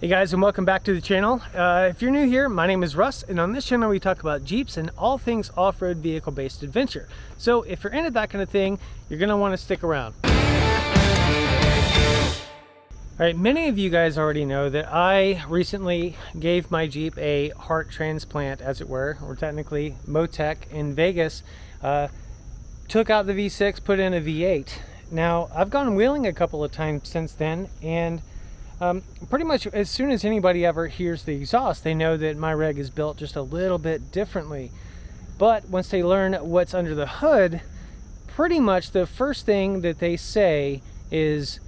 Hey guys, and welcome back to the channel. If you're new here, my name is Russ, and on this channel we talk about Jeeps and all things off-road vehicle-based adventure. So if you're into that kind of thing, you're going to want to stick around. Alright, many of you guys already know that I recently gave my Jeep a heart transplant, as it were, or technically Motec in Vegas. Took out the V6, put in a V8. Now, I've gone wheeling a couple of times since then, and pretty much as soon as anybody ever hears the exhaust, they know that my rig is built just a little bit differently. But once they learn what's under the hood, pretty much the first thing that they say is,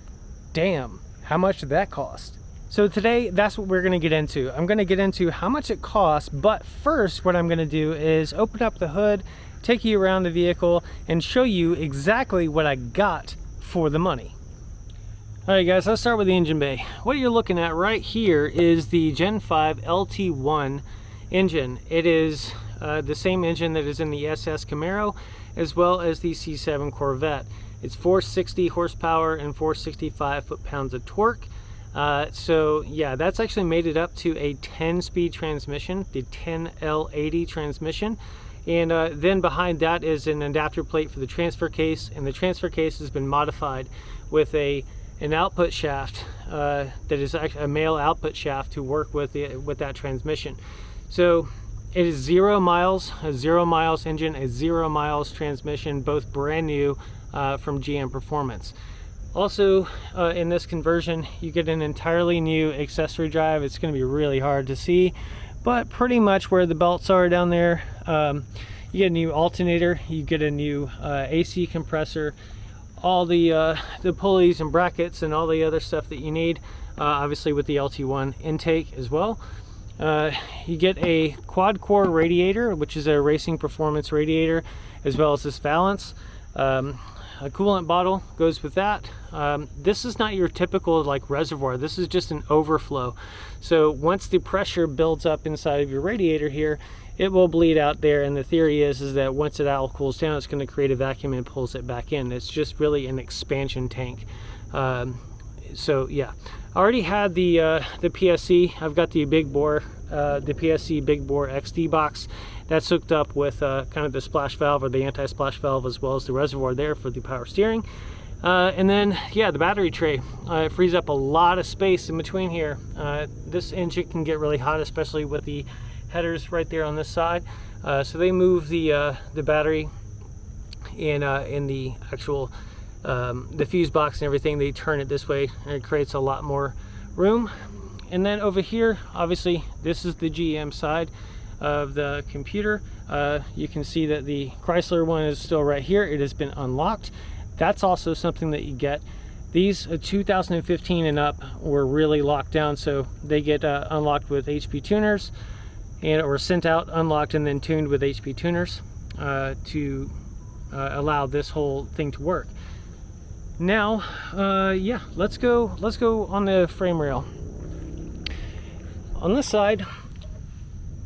damn, how much did that cost? So today, that's what we're going to get into. I'm going to get into how much it costs, but first what I'm going to do is open up the hood, take you around the vehicle, and show you exactly what I got for the money. Alright guys, let's start with the engine bay. What you're looking at right here is the Gen 5 LT1 engine. It is the same engine that is in the SS Camaro as well as the C7 Corvette. It's 460 horsepower and 465 foot-pounds of torque. So yeah, that's actually made it up to a 10-speed transmission, the 10L80 transmission. And then behind that is an adapter plate for the transfer case, and the transfer case has been modified with an output shaft that is actually a male output shaft to work with that transmission. So it is 0 miles, a 0 miles engine, a 0 miles transmission, both brand new from GM Performance. Also in this conversion, you get an entirely new accessory drive. It's going to be really hard to see, but pretty much where the belts are down there, you get a new alternator, you get a new AC compressor, all the pulleys and brackets and all the other stuff that you need, obviously with the LT1 intake as well. You get a quad core radiator, which is a racing performance radiator, as well as this valance. A coolant bottle goes with that. This is not your typical like reservoir. This is just an overflow. So once the pressure builds up inside of your radiator here, it will bleed out there, and the theory is that once it all cools down, it's going to create a vacuum and pulls it back in. It's just really an expansion tank. So yeah, I already had the PSC. I've got the big bore, the PSC big bore XD box. That's hooked up with kind of the splash valve or the anti-splash valve, as well as the reservoir there for the power steering. And then, yeah, the battery tray. It frees up a lot of space in between here. This engine can get really hot, especially with the headers right there on this side. So they move the battery in the actual the fuse box and everything. They turn it this way, and it creates a lot more room. And then over here, obviously, this is the GM side of the computer. You can see that the Chrysler one is still right here. It has been unlocked. That's also something that you get. These 2015 and up were really locked down, so they get unlocked with HP tuners, and or sent out unlocked and then tuned with HP tuners to allow this whole thing to work. Now, yeah, let's go on the frame rail. On this side,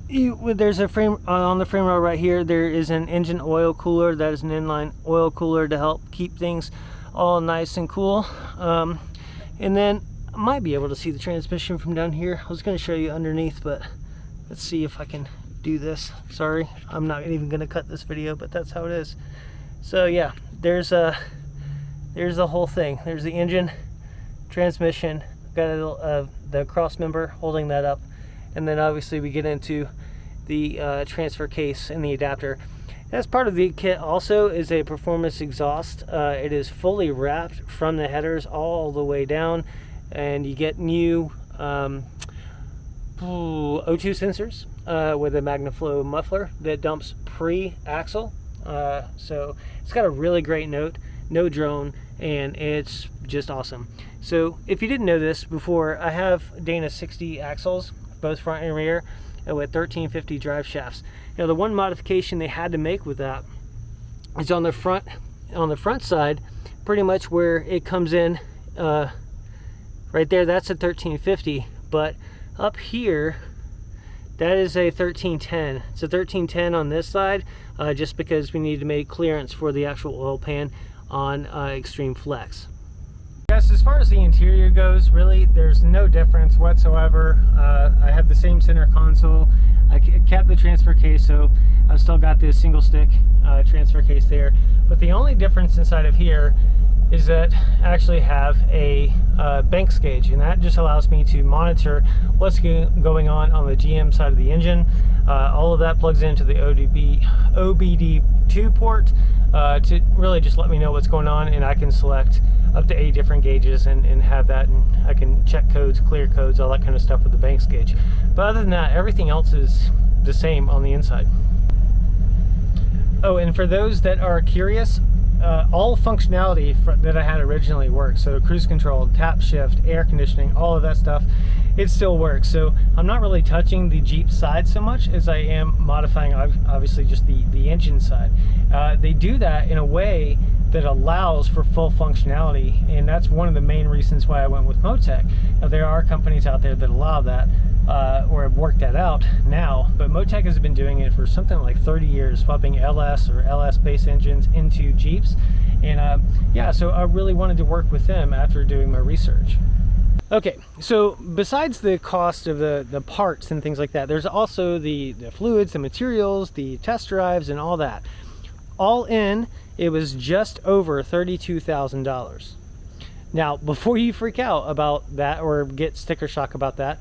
there's a frame on the frame rail right here. There is an engine oil cooler. That is an inline oil cooler to help keep things all nice and cool. And then I might be able to see the transmission from down here. I was going to show you underneath, but let's see if I can do this. Sorry, I'm not even going to cut this video, but that's how it is. So yeah, there's the whole thing. There's the engine, transmission, got the cross member holding that up, and then obviously we get into the transfer case and the adapter. As part of the kit also is a performance exhaust. It is fully wrapped from the headers all the way down, and you get new O2 sensors with a MagnaFlow muffler that dumps pre-axle. So it's got a really great note, no drone, and it's just awesome. So if you didn't know this before, I have Dana 60 axles, both front and rear, with 1350 drive shafts. Now the one modification they had to make with that is on the front side, pretty much where it comes in right there, that's a 1350, but up here that is a 1310. It's a 1310 on this side, just because we need to make clearance for the actual oil pan on Extreme Flex. honest, as far as the interior goes, really, there's no difference whatsoever. I have the same center console. I kept the transfer case, so I've still got this single stick transfer case there. But the only difference inside of here is that I actually have a Banks gauge, and that just allows me to monitor what's going on the GM side of the engine. All of that plugs into the OBD2 port to really just let me know what's going on, and I can select up to 8 different gauges and have that, and I can check codes, clear codes, all that kind of stuff with the Banks gauge. But other than that, everything else is the same on the inside. Oh, and for those that are curious, all functionality that I had originally works. So cruise control, tap shift, air conditioning, all of that stuff, it still works. So I'm not really touching the Jeep side so much as I am modifying obviously just the engine side. They do that in a way that allows for full functionality, and that's one of the main reasons why I went with Motec. Now, there are companies out there that allow that or have worked that out now, but Motec has been doing it for something like 30 years, swapping LS or LS base engines into Jeeps. And yeah, so I really wanted to work with them after doing my research. Okay, so besides the cost of the parts and things like that, there's also the fluids, the materials, the test drives, and all that. All in, it was just over $32,000. Now, before you freak out about that or get sticker shock about that,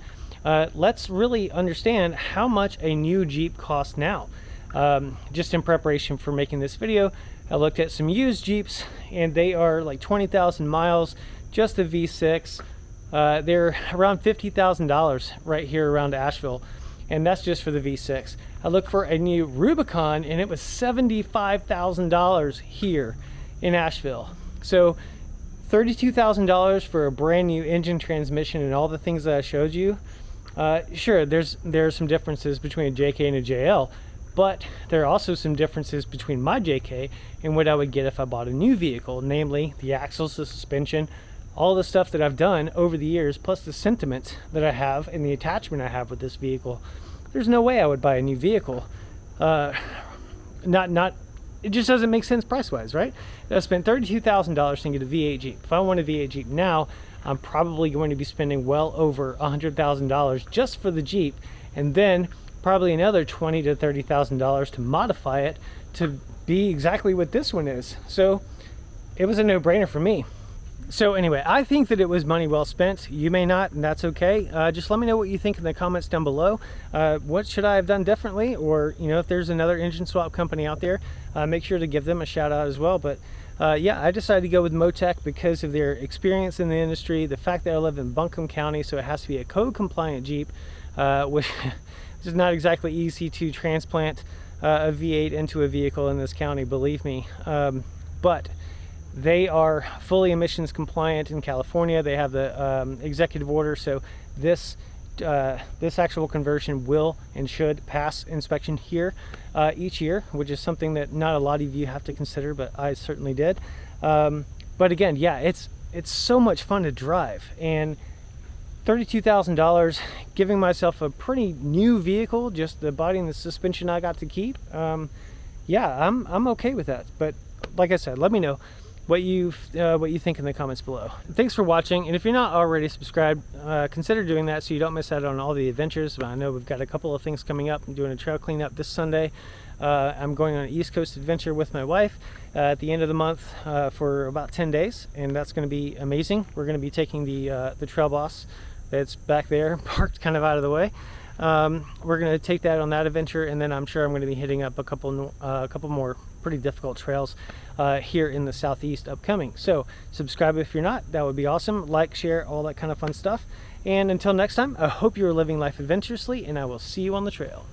let's really understand how much a new Jeep costs now. Just in preparation for making this video, I looked at some used Jeeps, and they are like 20,000 miles, just the V6. They're around $50,000 right here around Asheville, and that's just for the V6. I looked for a new Rubicon, and it was $75,000 here in Asheville. So $32,000 for a brand new engine, transmission, and all the things that I showed you. Sure, there's some differences between a JK and a JL, but there are also some differences between my JK and what I would get if I bought a new vehicle, namely the axles, the suspension, all the stuff that I've done over the years, plus the sentiment that I have and the attachment I have with this vehicle. There's no way I would buy a new vehicle. It just doesn't make sense price-wise, right? I spent $32,000 to get a V8 Jeep. If I want a V8 Jeep now, I'm probably going to be spending well over $100,000 just for the Jeep, and then probably another $20,000 to $30,000 to modify it to be exactly what this one is. So it was a no-brainer for me. So anyway, I think that it was money well spent. You may not, and that's okay. Just let me know what you think in the comments down below. What should I have done differently? Or, you know, if there's another engine swap company out there, make sure to give them a shout out as well. But yeah, I decided to go with Motec because of their experience in the industry, the fact that I live in Buncombe County, so it has to be a code compliant Jeep, which is not exactly easy to transplant a V8 into a vehicle in this county, believe me. But they are fully emissions compliant in California. They have the executive order, so this actual conversion will and should pass inspection here each year, which is something that not a lot of you have to consider, but I certainly did. But again, yeah, it's so much fun to drive, and $32,000, giving myself a pretty new vehicle, just the body and the suspension I got to keep. Yeah, I'm okay with that. But like I said, let me know what you think in the comments below. Thanks for watching, and if you're not already subscribed, consider doing that so you don't miss out on all the adventures. I know we've got a couple of things coming up. I'm doing a trail cleanup this Sunday. I'm going on an East Coast adventure with my wife at the end of the month for about 10 days, and that's going to be amazing. We're going to be taking the Trail Boss that's back there, parked kind of out of the way. We're going to take that on that adventure, and then I'm sure I'm going to be hitting up a couple more pretty difficult trails here in the southeast upcoming. So subscribe if you're not. That would be awesome. Like, share, all that kind of fun stuff. And until next time, I hope you're living life adventurously, and I will see you on the trail.